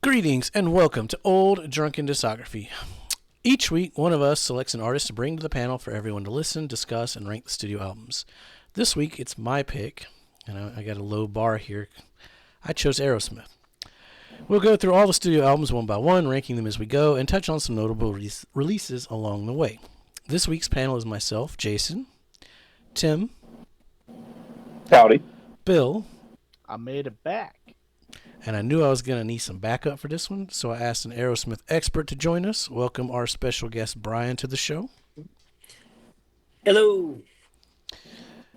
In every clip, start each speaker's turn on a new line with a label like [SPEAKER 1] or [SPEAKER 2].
[SPEAKER 1] Greetings and welcome to Old Drunken Discography. Each week, one of us selects an artist to bring to the panel for everyone to listen, discuss, and rank the studio albums. This week, it's my pick, and I got a low bar here. I chose Aerosmith. We'll go through all the studio albums one by one, ranking them as we go, and touch on some notable releases along the way. This week's panel is myself, Jason, Tim,
[SPEAKER 2] Howdy,
[SPEAKER 1] Bill.
[SPEAKER 3] I made it back.
[SPEAKER 1] And I knew I was going to need some backup for this one, so I asked an Aerosmith expert to join us. Welcome our special guest, Bryan, to the show.
[SPEAKER 4] Hello.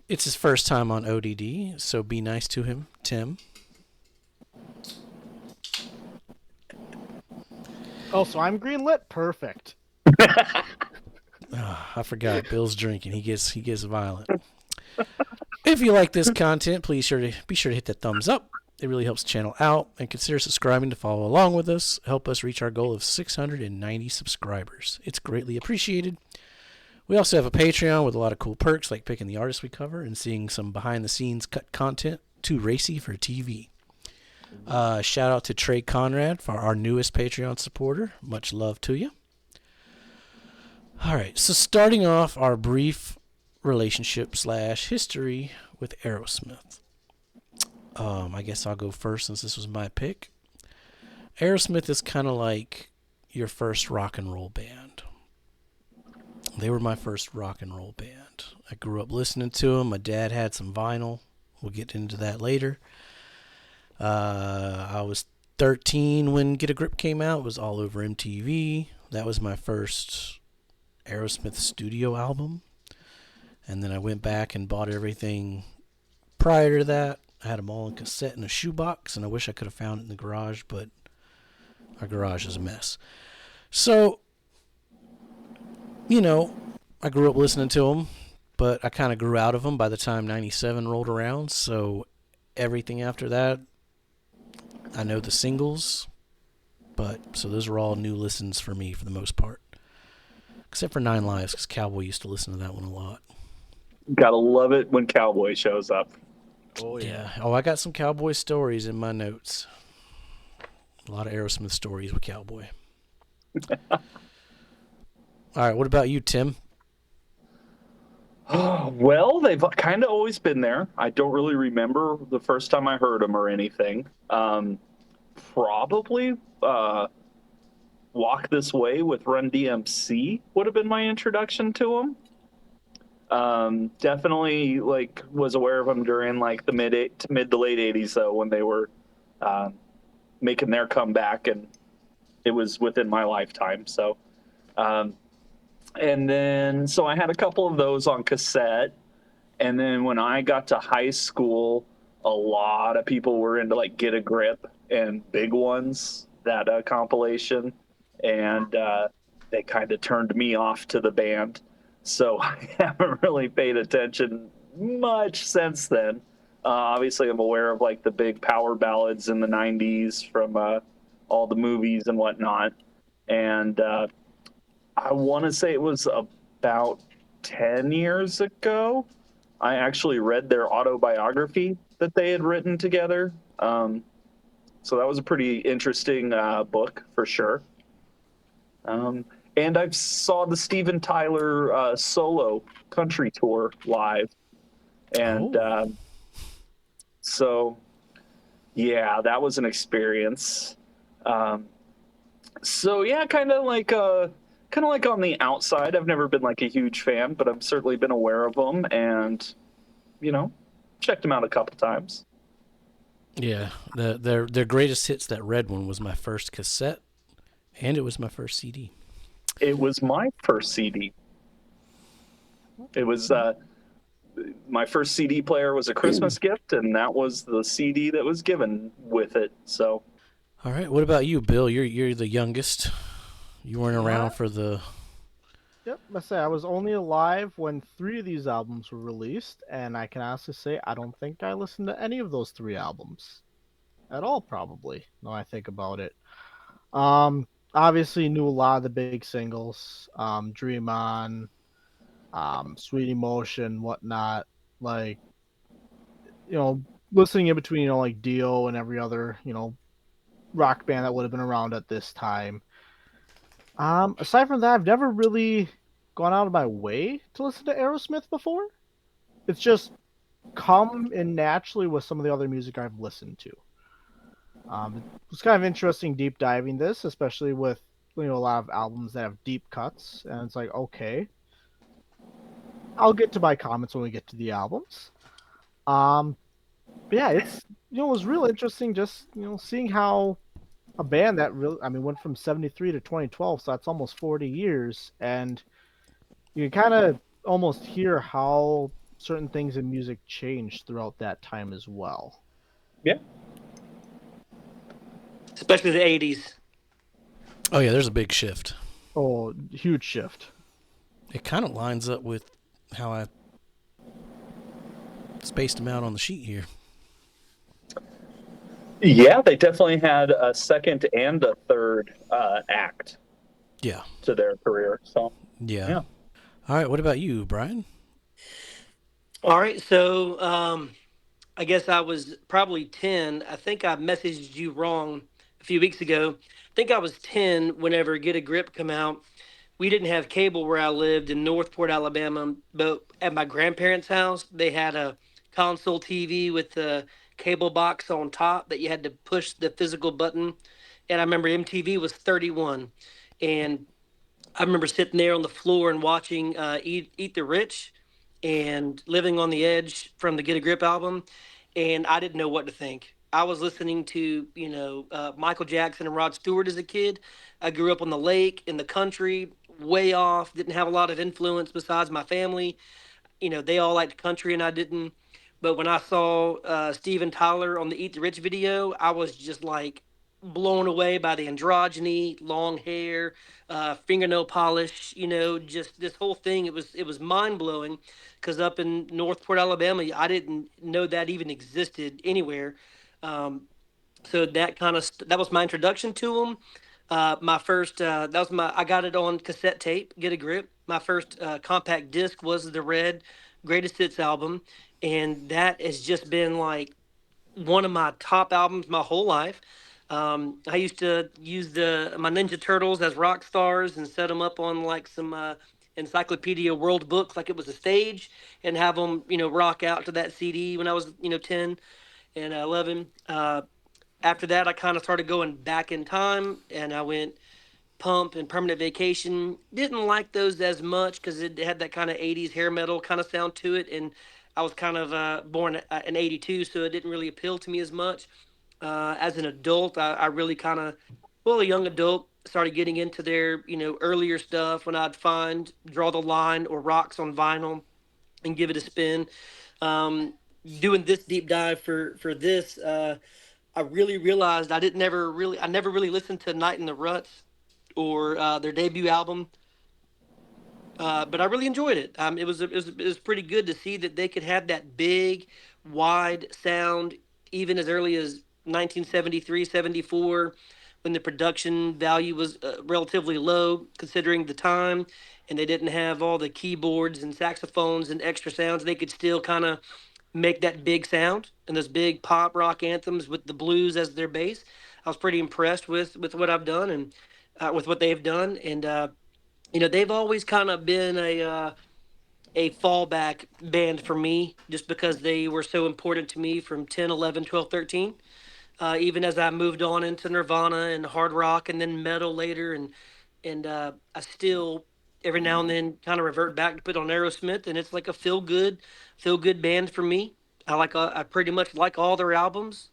[SPEAKER 1] It's his first time on ODD, so be nice to him, Tim.
[SPEAKER 3] Oh, so I'm greenlit? Perfect.
[SPEAKER 1] I forgot. Bill's drinking. He gets violent. If you like this content, please be sure to hit that thumbs up. It really helps the channel out, and consider subscribing to follow along with us. Help us reach our goal of 690 subscribers. It's greatly appreciated. We also have a Patreon with a lot of cool perks, like picking the artists we cover and seeing some behind-the-scenes cut content, too racy for TV. Shout out to Trey Conrad for our newest Patreon supporter. Much love to you. All right, so starting off our brief relationship / history with Aerosmith. I guess I'll go first since this was my pick. Aerosmith is kind of like your first rock and roll band. They were my first rock and roll band. I grew up listening to them. My dad had some vinyl. We'll get into that later. I was 13 when Get a Grip came out. It was all over MTV. That was my first Aerosmith studio album. And then I went back and bought everything prior to that. I had them all in cassette in a shoebox, and I wish I could have found it in the garage, but our garage is a mess. So, I grew up listening to them, but I kind of grew out of them by the time 97 rolled around, so everything after that, I know the singles, so those are all new listens for me for the most part. Except for 9 Lives, because Cowboy used to listen to that one a lot.
[SPEAKER 2] gotta love it when Cowboy shows up.
[SPEAKER 3] Oh, yeah.
[SPEAKER 1] Oh, I got some Cowboy stories in my notes. A lot of Aerosmith stories with Cowboy. All right, what about you, Tim?
[SPEAKER 2] Well, they've kind of always been there. I don't really remember the first time I heard them or anything. Probably Walk This Way with Run DMC would have been my introduction to them. Definitely was aware of them during the mid to late 80s though, when they were making their comeback, and it was within my lifetime. So and then so I had a couple of those on cassette, and then when I got to high school, a lot of people were into Get a Grip and Big Ones, that compilation, and they kind of turned me off to the band. So I haven't really paid attention much since then. Obviously, I'm aware of the big power ballads in the 90s from all the movies and whatnot. And I want to say it was about 10 years ago, I actually read their autobiography that they had written together. So that was a pretty interesting book for sure. And I saw the Steven Tyler solo country tour live. And so, yeah, that was an experience. So, yeah, kind of like on the outside. I've never been a huge fan, but I've certainly been aware of them and, checked them out a couple times.
[SPEAKER 1] Yeah, their greatest hits, that red one, was my first cassette, and it was my first CD.
[SPEAKER 2] It was my first CD. It was my first CD player was a Christmas gift, and that was the CD that was given with it. So,
[SPEAKER 1] all right, what about you, Bill? You're the youngest. You weren't around for the.
[SPEAKER 3] Yep, I was only alive when 3 of these albums were released, and I can honestly say I don't think I listened to any of those 3 albums at all, probably, now I think about it. Obviously knew a lot of the big singles, Dream On, Sweet Emotion, whatnot. Listening in between, Dio and every other, rock band that would have been around at this time. Aside from that, I've never really gone out of my way to listen to Aerosmith before. It's just come in naturally with some of the other music I've listened to. It's kind of interesting deep diving this, especially with a lot of albums that have deep cuts, and it's like, okay, I'll get to my comments when we get to the albums. Um, but yeah, it's it was real interesting just seeing how a band that really, I mean, went from 73 to 2012, so that's almost 40 years, and you can kind of almost hear how certain things in music changed throughout that time as well.
[SPEAKER 2] Yeah.
[SPEAKER 4] Especially the 80s.
[SPEAKER 1] Oh yeah, there's a big shift.
[SPEAKER 3] Oh, huge shift.
[SPEAKER 1] It kind of lines up with how I spaced them out on the sheet here.
[SPEAKER 2] Yeah, they definitely had a second and a third act.
[SPEAKER 1] Yeah.
[SPEAKER 2] To their career. So
[SPEAKER 1] yeah. All right. What about you, Bryan?
[SPEAKER 4] All right. So I guess I was probably 10. I think I messaged you wrong a few weeks ago. I think I was 10 whenever Get a Grip come out. We didn't have cable where I lived in Northport, Alabama, but at my grandparents' house, they had a console TV with the cable box on top that you had to push the physical button. And I remember MTV was 31. And I remember sitting there on the floor and watching Eat the Rich and Living on the Edge from the Get a Grip album. And I didn't know what to think. I was listening to, Michael Jackson and Rod Stewart as a kid. I grew up on the lake in the country, way off, didn't have a lot of influence besides my family. They all liked country and I didn't. But when I saw Steven Tyler on the Eat the Rich video, I was just like blown away by the androgyny, long hair, fingernail polish. Just this whole thing. It was mind blowing, because up in Northport, Alabama, I didn't know that even existed anywhere. So that was my introduction to them. My first that was my I got it on cassette tape. Get a Grip. My first compact disc was the Red Greatest Hits album, and that has just been like one of my top albums my whole life. I used to use my Ninja Turtles as rock stars and set them up on like some Encyclopedia World books like it was a stage, and have them rock out to that CD when I was 10 and 11. After that, I kind of started going back in time, and I went Pump and Permanent Vacation. Didn't like those as much because it had that kind of 80s hair metal kind of sound to it, and I was kind of born in 82, so it didn't really appeal to me as much. As an adult, I really kind of, well, a young adult, started getting into their earlier stuff when I'd find Draw the Line or Rocks on vinyl and give it a spin. Um, Doing this deep dive for this. I really realized I never really listened to Night in the Ruts or their debut album, but I really enjoyed it. It was pretty good to see that they could have that big, wide sound even as early as 1973, 74, when the production value was relatively low considering the time, and they didn't have all the keyboards and saxophones and extra sounds. They could still kind of make that big sound and those big pop rock anthems with the blues as their base. I was pretty impressed with what I've done and with what they've done, and they've always kind of been a fallback band for me just because they were so important to me from 10, 11, 12, 13. Even as I moved on into Nirvana and hard rock and then metal later, and I still every now and then kind of revert back to put on Aerosmith, and it's like a feel good band for me. I pretty much like all their albums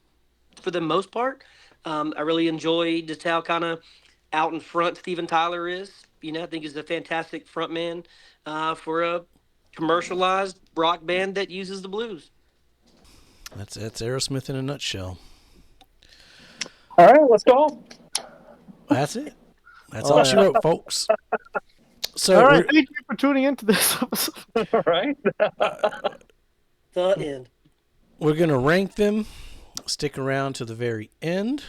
[SPEAKER 4] for the most part. I really enjoy just how kind of out in front Steven Tyler is. I think he's a fantastic frontman for a commercialized rock band that uses the blues.
[SPEAKER 1] That's Aerosmith in a nutshell.
[SPEAKER 2] All right, let's go.
[SPEAKER 1] That's it. That's all she wrote, folks. So,
[SPEAKER 3] all right, thank you for tuning into this episode.
[SPEAKER 2] All right.
[SPEAKER 4] The end.
[SPEAKER 1] We're going to rank them. Stick around to the very end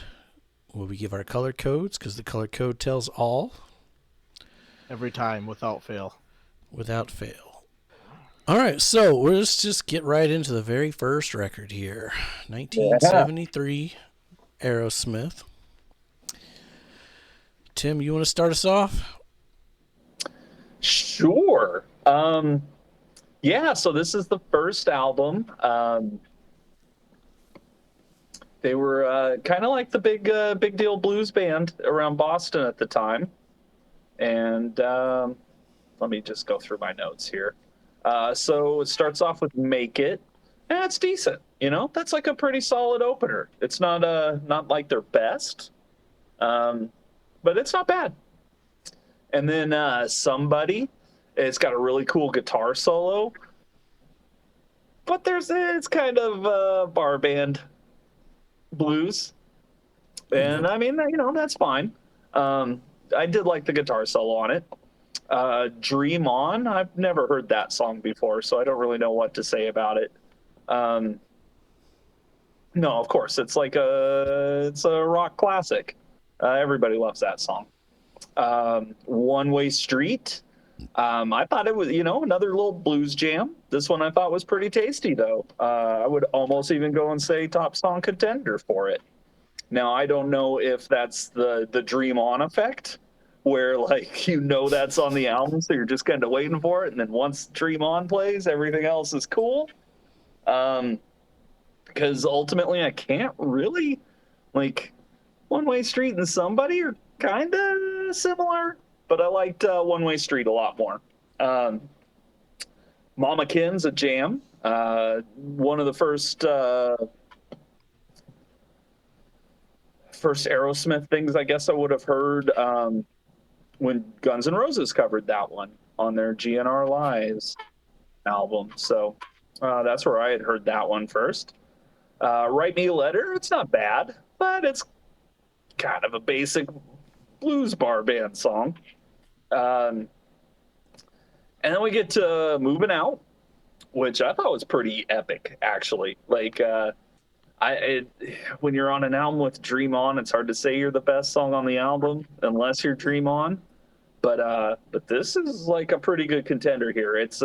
[SPEAKER 1] where we give our color codes, because the color code tells all.
[SPEAKER 3] Every time, without fail.
[SPEAKER 1] Without fail. All right, so let's just get right into the very first record here. 1973, Aerosmith. Tim, you want to start us off?
[SPEAKER 2] Sure. Yeah, so this is the first album. They were kind of like the big deal blues band around Boston at the time. And let me just go through my notes here. So it starts off with "Make It," and it's decent. That's like a pretty solid opener. It's not like their best, but it's not bad. And then "Somebody," it's got a really cool guitar solo, but it's kind of bar band blues, and I mean, that's fine. I did like the guitar solo on it. "Dream On," I've never heard that song before, so I don't really know what to say about it. No, of course, it's a rock classic. Everybody loves that song. "One Way Street," I thought it was another little blues jam. This one I thought was pretty tasty, though. I would almost even go and say top song contender for it. Now, I don't know if that's the Dream On effect, where that's on the album, so you're just kind of waiting for it, and then once Dream On plays, everything else is cool. Because ultimately, I can't really "One Way Street" and "Somebody" are kind of similar, but I liked "One Way Street" a lot more. "Mama Kin's" a jam. One of the first Aerosmith things I guess I would have heard when Guns N' Roses covered that one on their GNR Lives album. So that's where I had heard that one first. "Write Me a Letter," it's not bad, but it's kind of a basic blues bar band song. And then we get to "Moving Out," which I thought was pretty epic, actually. When you're on an album with "Dream On," it's hard to say you're the best song on the album unless you're "Dream On." But this is like a pretty good contender here. It's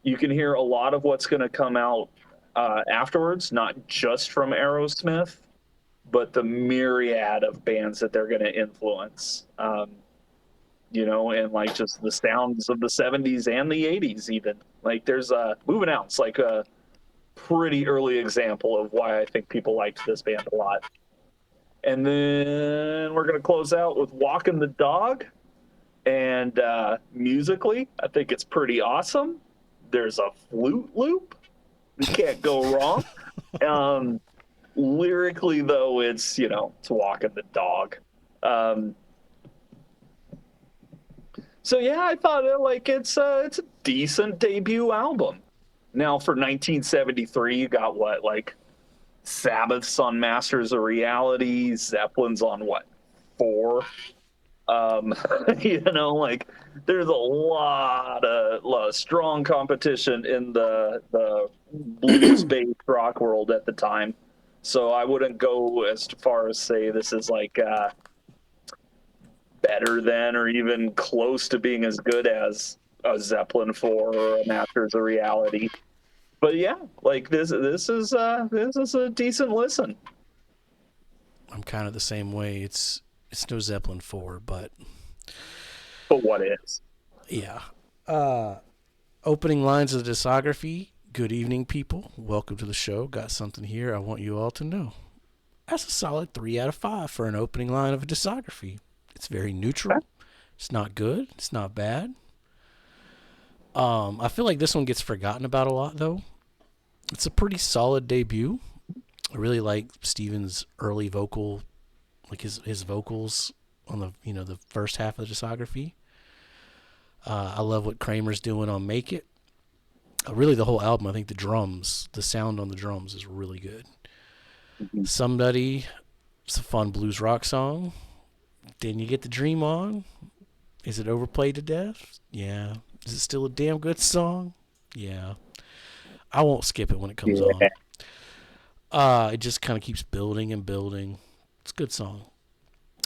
[SPEAKER 2] you can hear a lot of what's going to come out afterwards, not just from Aerosmith, but the myriad of bands that they're going to influence. And just the sounds of the 70s and the 80s even. There's "Moving Out." It's like a pretty early example of why I think people liked this band a lot. And then we're going to close out with "Walking the Dog." And musically, I think it's pretty awesome. There's a flute loop. You can't go wrong. Lyrically, though, it's "Walking the Dog." So yeah, I thought it's a decent debut album. Now for 1973, you got what, Sabbath's on "Masters of Reality," Zeppelin's on what, 4? There's a lot of strong competition in the blues-based rock world at the time. So I wouldn't go as far as say this is better than or even close to being as good as a Zeppelin 4 or a Masters of Reality. But yeah, this is a decent listen.
[SPEAKER 1] I'm kind of the same way. It's no Zeppelin 4, but
[SPEAKER 2] what is?
[SPEAKER 1] Yeah. Opening lines of the discography. "Good evening, people. Welcome to the show. Got something here I want you all to know." That's a solid 3 out of 5 for an opening line of a discography. It's very neutral. It's not good. It's not bad. I feel like this one gets forgotten about a lot, though. It's a pretty solid debut. I really like Steven's early vocal, his vocals on the first half of the discography. I love what Kramer's doing on "Make It." Really, the whole album. I think the sound on the drums is really good.
[SPEAKER 2] Mm-hmm.
[SPEAKER 1] "Somebody," it's a fun blues rock song. Then you get the "Dream On." Is it overplayed to death? Yeah. Is it still a damn good song? Yeah. I won't skip it when it comes on. It just kind of keeps building and building. It's a good song.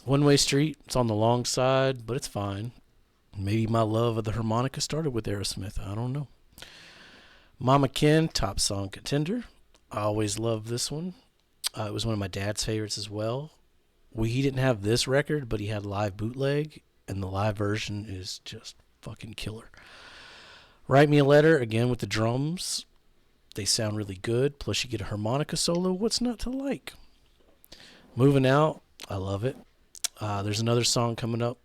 [SPEAKER 1] "One Way Street," it's on the long side, but it's fine. Maybe my love of the harmonica started with Aerosmith. I don't know. "Mama Kin," top song contender. I always loved this one. It was one of my dad's favorites as well. he didn't have this record, but he had live bootleg, and the live version is just fucking killer. Write Me a Letter, again with the drums. They sound really good. Plus you get a harmonica solo. What's not to like? Moving Out, I love it. There's another song coming up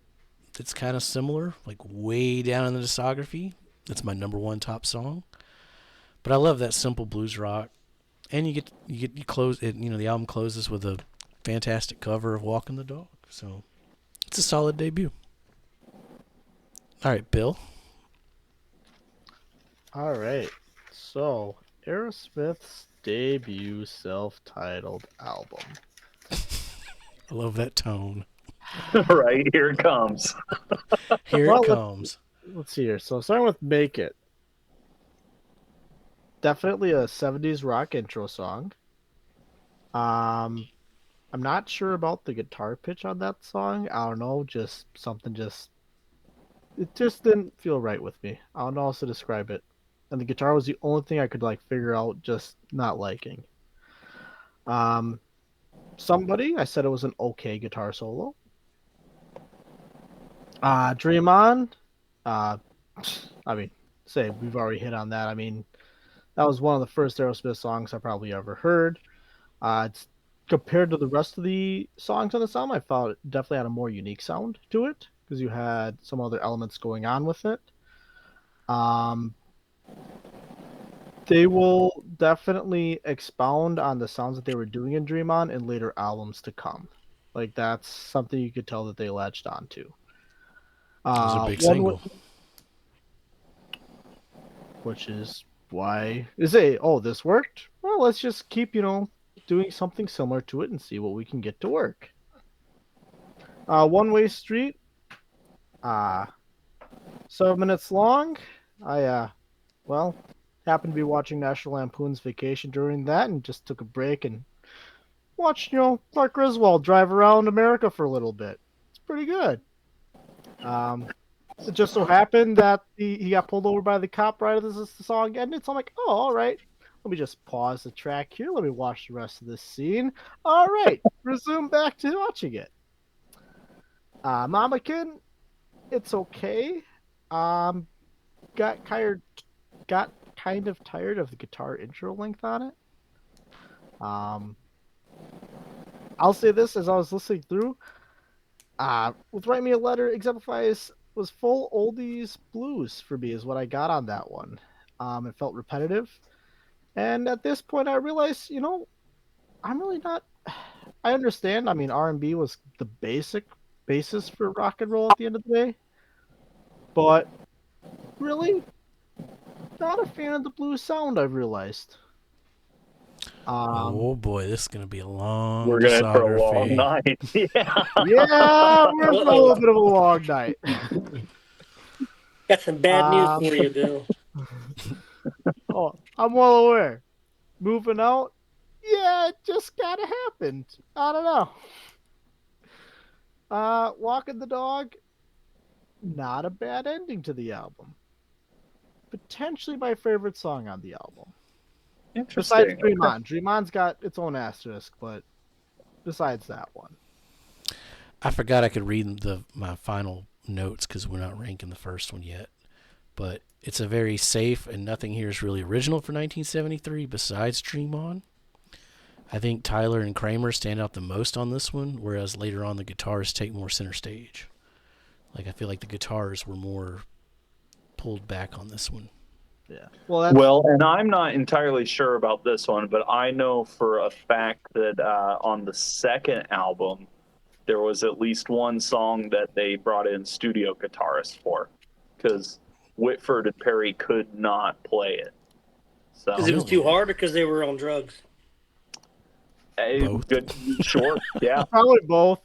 [SPEAKER 1] that's kind of similar, like way down in the discography. That's my number one top song. But I love that simple blues rock. And you close it. You know, the album closes with a fantastic cover of Walking the Dog. So it's a solid debut. All right, Bill.
[SPEAKER 3] All right. So, Aerosmith's debut self-titled album.
[SPEAKER 1] I love that tone.
[SPEAKER 2] Right, here it comes.
[SPEAKER 1] Here
[SPEAKER 3] Well,
[SPEAKER 1] it comes.
[SPEAKER 3] Let's see here. So, starting with Make It. Definitely a 70s rock intro song. I'm not sure about the guitar pitch on that song. I don't know, just something it just didn't feel right with me. I don't know how else to describe it. And the guitar was the only thing I could like figure out just not liking. Somebody, I said it was an okay guitar solo. Dream On. I mean, say we've already hit on that. I mean, that was one of the first Aerosmith songs I probably ever heard. It's compared to the rest of the songs on this album, I felt it definitely had a more unique sound to it because you had some other elements going on with it. They will definitely expound on the sounds that they were doing in Dream On in later albums to come. Like that's something you could tell that they latched onto.
[SPEAKER 1] It was a big single.
[SPEAKER 3] Which is why they say, "Oh, this worked. Well, let's just keep doing something similar to it and see what we can get to work." One Way Street. 7 minutes long. I happened to be watching National Lampoon's Vacation during that and just took a break and watched, Clark Griswold drive around America for a little bit. It's pretty good. It just so happened that he got pulled over by the cop right as the song ended. So I'm like, oh, all right. Let me just pause the track here. Let me watch the rest of this scene. All right. Resume back to watching it. Mamakin, it's okay. Got kind of tired of the guitar intro length on it. I'll say this as I was listening through. With Write Me a Letter exemplifies was full oldies blues for me is what I got on that one. It felt repetitive. And at this point I realized, I'm really not I understand. I mean, R&B was the basis for rock and roll at the end of the day. But really not a fan of the blues sound, I've realized.
[SPEAKER 1] Oh boy, this is gonna be a long.
[SPEAKER 2] We're gonna for a long night. Yeah.
[SPEAKER 3] Yeah, we're in for a little bit of a long night.
[SPEAKER 4] Got some bad news for you, Bill.
[SPEAKER 3] Oh, I'm well aware. Moving out, yeah, it just kind of happened. I don't know. Walking the Dog, not a bad ending to the album. Potentially my favorite song on the album. Besides Dream On. Dream On's got its own asterisk, but besides that one.
[SPEAKER 1] I forgot I could read my final notes because we're not ranking the first one yet. But it's a very safe, and nothing here is really original for 1973 besides Dream On. I think Tyler and Kramer stand out the most on this one, whereas later on the guitars take more center stage. Like I feel like the guitars were more pulled back on this one.
[SPEAKER 3] Yeah.
[SPEAKER 2] Well, and I'm not entirely sure about this one, but I know for a fact that on the second album, there was at least one song that they brought in studio guitarists for, because Whitford and Perry could not play it. So
[SPEAKER 4] Because it was too hard, or because they were on drugs?
[SPEAKER 1] Both.
[SPEAKER 2] Good, sure, yeah,
[SPEAKER 3] probably both.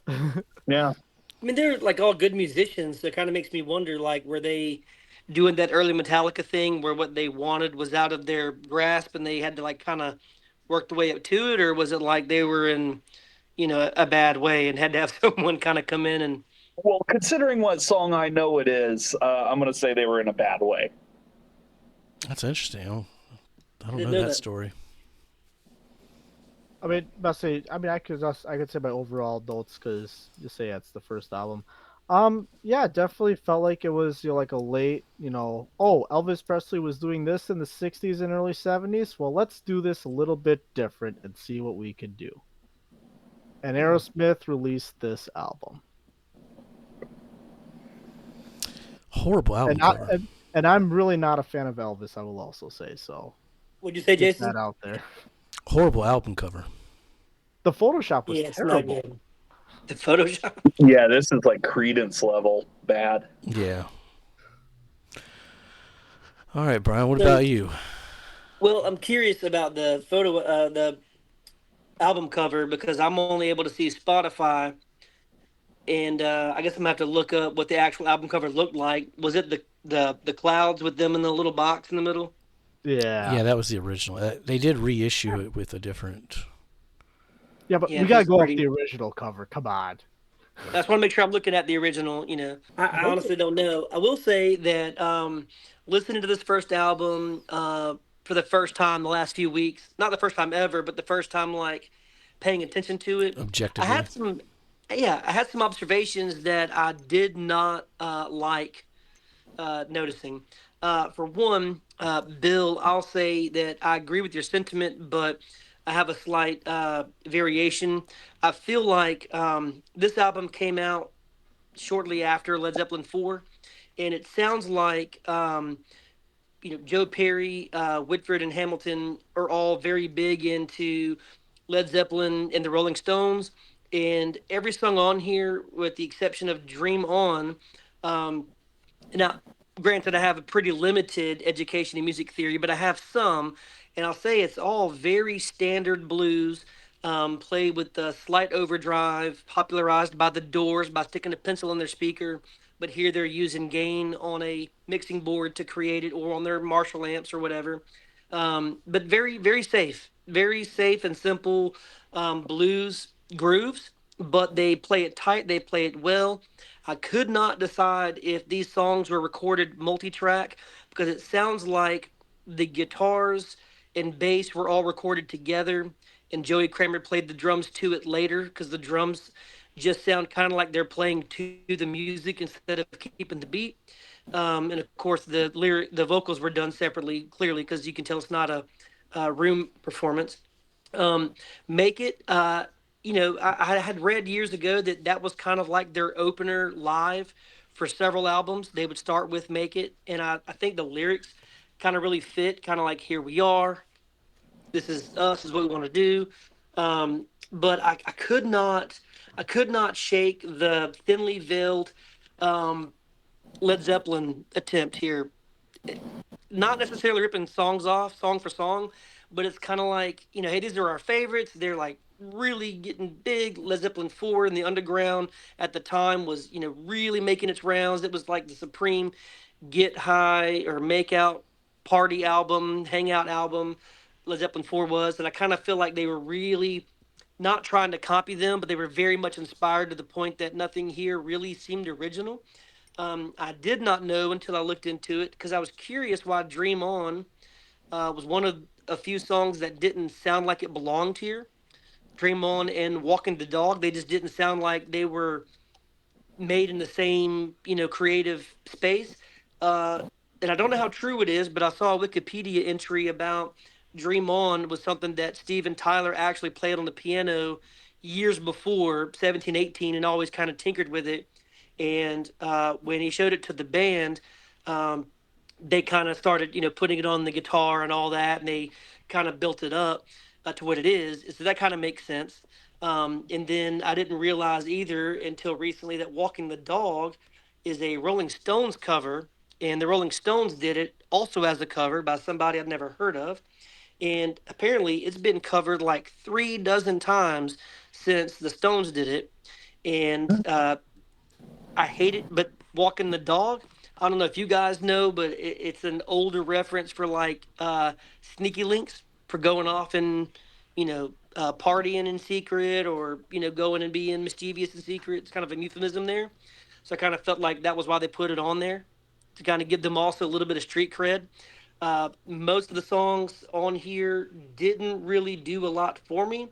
[SPEAKER 2] yeah.
[SPEAKER 4] I mean, they're like all good musicians. So it kind of makes me wonder, like, were they doing that early Metallica thing where what they wanted was out of their grasp and they had to like kind of work the way up to it, or was it like they were in, a bad way and had to have someone kind of come in and?
[SPEAKER 2] Well, considering what song I know it is, I'm going to say they were in a bad way.
[SPEAKER 1] That's interesting. I don't
[SPEAKER 4] Didn't
[SPEAKER 1] know
[SPEAKER 4] know
[SPEAKER 1] that story.
[SPEAKER 3] I mean, must say, I mean, I could say my overall notes because you say it's the first album. Yeah, definitely felt like it was like a late, oh, Elvis Presley was doing this in the '60s and early '70s. Well, let's do this a little bit different and see what we can do. And Aerosmith released this album,
[SPEAKER 1] Horrible album
[SPEAKER 3] and I
[SPEAKER 1] cover.
[SPEAKER 3] and I'm really not a fan of Elvis. I will also say so.
[SPEAKER 4] What'd you say,
[SPEAKER 3] Get that
[SPEAKER 4] Jason?
[SPEAKER 3] out there.
[SPEAKER 1] Horrible album cover.
[SPEAKER 3] The Photoshop was
[SPEAKER 4] Yeah, it's not
[SPEAKER 3] terrible.
[SPEAKER 4] good. The Photoshop.
[SPEAKER 2] Yeah, this is like Credence level bad.
[SPEAKER 1] Yeah. All right, Brian. What
[SPEAKER 4] So,
[SPEAKER 1] about you?
[SPEAKER 4] well, I'm curious about the the album cover because I'm only able to see Spotify, and I guess I'm gonna have to look up what the actual album cover looked like. Was it the clouds with them in the little box in the middle?
[SPEAKER 3] Yeah.
[SPEAKER 1] Yeah, that was the original. They did reissue it with a different.
[SPEAKER 3] Yeah, but
[SPEAKER 4] Yeah,
[SPEAKER 3] we gotta
[SPEAKER 4] because it's
[SPEAKER 3] go off
[SPEAKER 4] pretty.
[SPEAKER 3] the original cover. Come on.
[SPEAKER 4] I just want to make sure I'm looking at the original. I honestly don't know. I will say that listening to this first album for the first time the last few weeks, not the first time ever, but the first time like paying attention to it, I
[SPEAKER 1] Objectively.
[SPEAKER 4] had some, yeah, I had some observations that I did not like noticing. For one, Bill, I'll say that I agree with your sentiment, but I have a slight variation. I feel like this album came out shortly after Led Zeppelin 4, and it sounds like Joe Perry, Whitford, and Hamilton are all very big into Led Zeppelin and the Rolling Stones, and every song on here, with the exception of Dream On, um, now, granted, I have a pretty limited education in music theory, but I have some, and I'll say it's all very standard blues, played with a slight overdrive, popularized by the Doors by sticking a pencil in their speaker. But here they're using gain on a mixing board to create it, or on their Marshall amps or whatever. But very safe and simple blues grooves. But they play it tight, they play it well. I could not decide if these songs were recorded multi-track because it sounds like the guitars and bass were all recorded together, and Joey Kramer played the drums to it later because the drums just sound kind of like they're playing to the music instead of keeping the beat. And of course, the vocals were done separately, clearly, because you can tell it's not a room performance. Um, Make It. I had read years ago that that was kind of like their opener live for several albums. They would start with Make It, and I think the lyrics kind of really fit, kind of like Here We Are. This is us, is what we want to do. But I could not shake the thinly veiled um, Led Zeppelin attempt here, not necessarily ripping songs off song for song, but it's kind of like, hey, these are our favorites. They're like really getting big. Led Zeppelin 4 in the underground at the time was, really making its rounds. It was like the supreme get high or make out party album, hangout album. Led Zeppelin 4 was. And I kind of feel like they were really not trying to copy them, but they were very much inspired to the point that nothing here really seemed original. I did not know until I looked into it because I was curious why Dream On was one of a few songs that didn't sound like it belonged here. Dream On and Walking the Dog, they just didn't sound like they were made in the same, creative space. Uh, and I don't know how true it is, but I saw a Wikipedia entry about Dream On was something that Steven Tyler actually played on the piano years before 17, 18, and always kind of tinkered with it. And when he showed it to the band, um, they kind of started, putting it on the guitar and all that, and they kind of built it up to what it is. So that kind of makes sense. And then I didn't realize either until recently that "Walking the Dog" is a Rolling Stones cover, and the Rolling Stones did it also as a cover by somebody I'd never heard of. And apparently, it's been covered like 3 dozen times since the Stones did it. And I hate it, but walking the dog. I don't know if you guys know, but it's an older reference for like sneaky links for going off and partying in secret, or going and being mischievous in secret. It's kind of a euphemism there. So I kind of felt like that was why they put it on there, to kind of give them also a little bit of street cred. Most of the songs on here didn't really do a lot for me.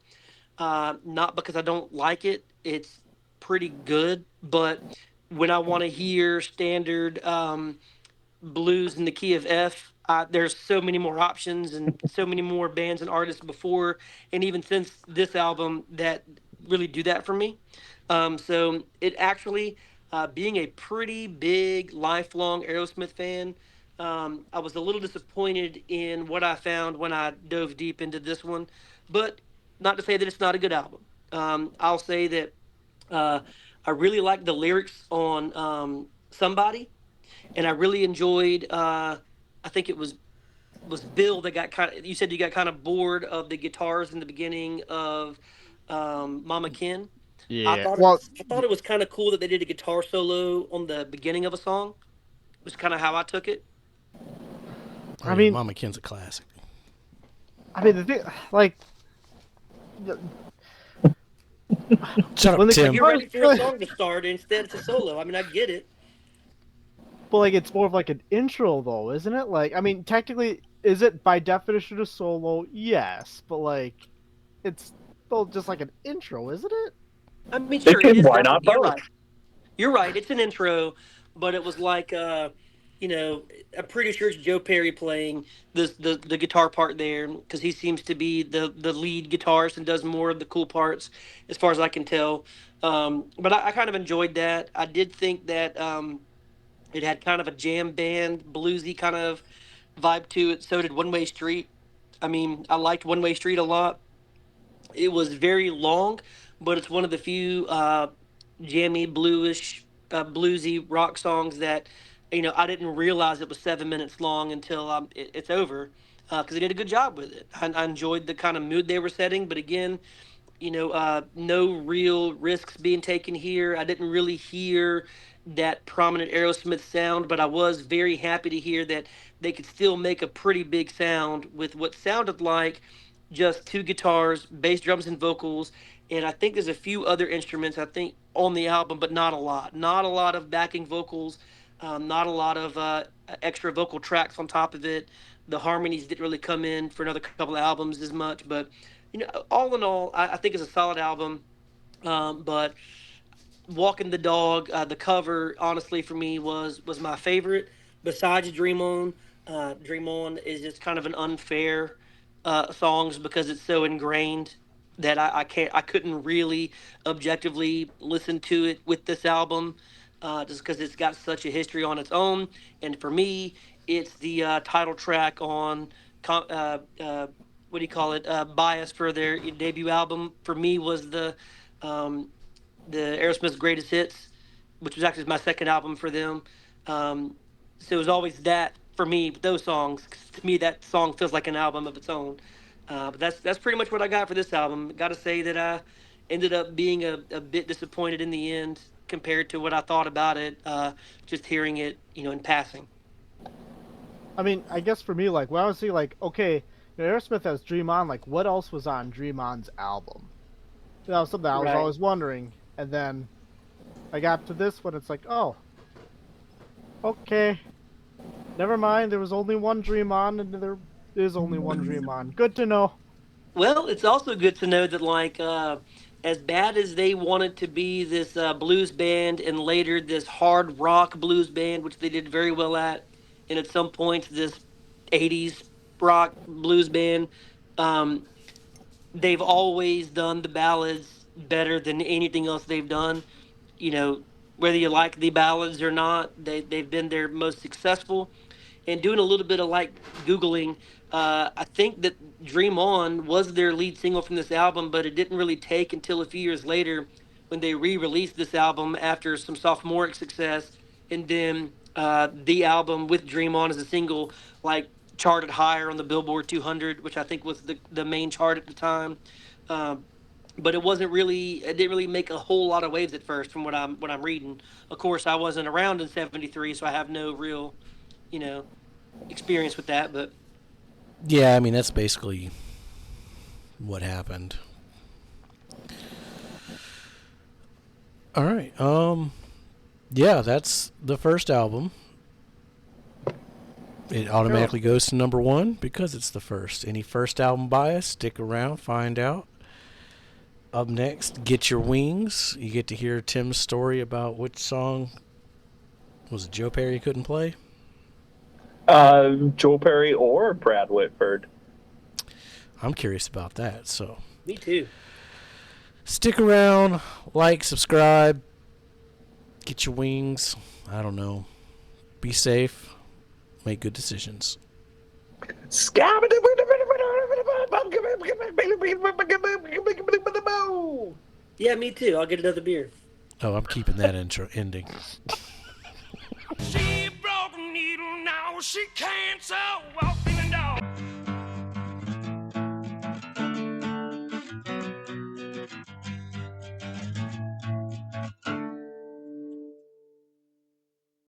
[SPEAKER 4] Not because I don't like it; it's pretty good. But when I want to hear standard blues in the key of F, there's so many more options and so many more bands and artists before and even since this album that really do that for me. So it actually, being a pretty big lifelong Aerosmith fan, I was a little disappointed in what I found when I dove deep into this one, but not to say that it's not a good album. I'll say that uh, I really like the lyrics on Somebody, and I really enjoyed. I think it was Bill that got kind of. You said you got kind of bored of the guitars in the beginning of Mama Ken.
[SPEAKER 3] Yeah. Well,
[SPEAKER 4] I thought it was kind of cool that they did a guitar solo on the beginning of a song. Was kind of how I took it.
[SPEAKER 1] Oh
[SPEAKER 3] I
[SPEAKER 1] yeah,
[SPEAKER 3] mean,
[SPEAKER 1] Mama Ken's a classic.
[SPEAKER 3] the thing, like, the-
[SPEAKER 1] Shut
[SPEAKER 3] when
[SPEAKER 1] up,
[SPEAKER 3] the
[SPEAKER 4] Like
[SPEAKER 1] Tim.
[SPEAKER 4] you're
[SPEAKER 3] guitars
[SPEAKER 4] ready for a
[SPEAKER 3] play,
[SPEAKER 4] song to start, and instead it's a solo. I mean, I get it.
[SPEAKER 3] but like, it's more of like an intro, though, isn't it? Like, I mean, technically, is it by definition a solo? Yes, but like, it's still just like an intro, isn't it?
[SPEAKER 4] I mean,
[SPEAKER 2] It
[SPEAKER 4] sure, it
[SPEAKER 2] can.
[SPEAKER 4] is
[SPEAKER 2] Why
[SPEAKER 4] definitely.
[SPEAKER 2] not
[SPEAKER 4] You're
[SPEAKER 2] both?
[SPEAKER 4] right. You're right. It's an intro, but it was like, you know, I'm pretty sure it's Joe Perry playing the guitar part there because he seems to be the lead guitarist and does more of the cool parts, as far as I can tell. But I kind of enjoyed that. I did think that it had kind of a jam band bluesy kind of vibe to it. So did One Way Street. I mean, I liked One Way Street a lot. It was very long, but it's one of the few jammy, bluish, bluesy rock songs that I didn't realize it was 7 minutes long until it's over because they did a good job with it. I enjoyed the kind of mood they were setting, but again, no real risks being taken here. I didn't really hear that prominent Aerosmith sound, but I was very happy to hear that they could still make a pretty big sound with what sounded like just two guitars, bass, drums, and vocals. And I think there's a few other instruments, I think, on the album, but not a lot. Not a lot of backing vocals, not a lot of extra vocal tracks on top of it. The harmonies didn't really come in for another couple of albums as much, but all in all, I think it's a solid album. But Walking the Dog, the cover, honestly, for me was my favorite. Besides Dream On, Dream On is just kind of an unfair songs because it's so ingrained that I couldn't really objectively listen to it with this album, just because it's got such a history on its own. And for me, it's the title track on what do you call it? Bias for their debut album. For me, was um, the Aerosmith's Greatest Hits, which was actually my second album for them. Um, so it was always that for me, those songs. 'Cause to me, that song feels like an album of its own. But that's pretty much what I got for this album. Got to say that I ended up being a bit disappointed in the end compared to what I thought about it. Just hearing it, in passing.
[SPEAKER 3] I mean, I guess for me, like, when I was thinking, like, okay, Aerosmith has Dream On, like, what else was on Dream On's album? That was something I was
[SPEAKER 4] Right.
[SPEAKER 3] always wondering. And then I got to this one, it's like, oh, okay, never mind. There was only one Dream On, and there is only one Dream On. Good to know.
[SPEAKER 4] Well, it's also good to know that, like, as bad as they wanted to be this blues band and later this hard rock blues band, which they did very well at, and at some points this 80s rock blues band, um, they've always done the ballads better than anything else they've done. You know, whether you like the ballads or not, they've been their most successful. And doing a little bit of like googling, I think that Dream On was their lead single from this album, but it didn't really take until a few years later when they re-released this album after some sophomoric success, and then the album with Dream On as a single like charted higher on the Billboard 200, which I think was the main chart at the time. Um, but it didn't really make a whole lot of waves at first from what I'm reading. Of course, I wasn't around in '73, so I have no real, you know, experience with that. But
[SPEAKER 1] Yeah, I mean that's basically what happened. All right. Yeah, that's the first album. It automatically goes to number 1 because it's the first. Any first album bias, stick around, find out. Up next, Get Your Wings. You get to hear Tim's story about which song was it Joe Perry couldn't play?
[SPEAKER 2] Joe Perry or Brad Whitford.
[SPEAKER 1] I'm curious about that, so.
[SPEAKER 4] Me too.
[SPEAKER 1] Stick around, like, subscribe, get your wings. I don't know. Be safe. Make good decisions.
[SPEAKER 4] Yeah, me too. I'll get another beer.
[SPEAKER 1] Oh, I'm keeping that ending.
[SPEAKER 5] She broke a needle, now she can't walk.